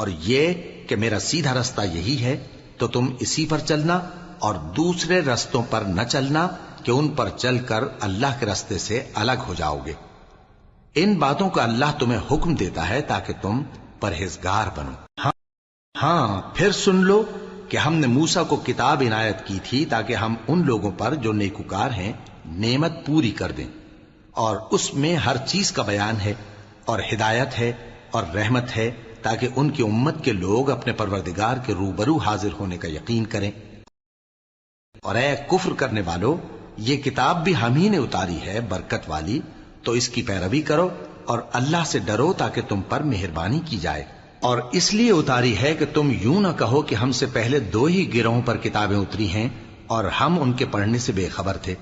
اور یہ کہ میرا سیدھا رستہ یہی ہے تو تم اسی پر چلنا اور دوسرے رستوں پر نہ چلنا کہ ان پر چل کر اللہ کے رستے سے الگ ہو جاؤ گے۔ ان باتوں کا اللہ تمہیں حکم دیتا ہے تاکہ تم پرہیزگار بنو۔ ہاں پھر سن لو کہ ہم نے موسیٰ کو کتاب عنایت کی تھی تاکہ ہم ان لوگوں پر جو نیکوکار ہیں نعمت پوری کر دیں، اور اس میں ہر چیز کا بیان ہے اور ہدایت ہے اور رحمت ہے تاکہ ان کی امت کے لوگ اپنے پروردگار کے روبرو حاضر ہونے کا یقین کریں۔ اور اے کفر کرنے والو، یہ کتاب بھی ہم ہی نے اتاری ہے برکت والی، تو اس کی پیروی کرو اور اللہ سے ڈرو تاکہ تم پر مہربانی کی جائے۔ اور اس لیے اتاری ہے کہ تم یوں نہ کہو کہ ہم سے پہلے 2 ہی گروہوں پر کتابیں اتری ہیں اور ہم ان کے پڑھنے سے بے خبر تھے۔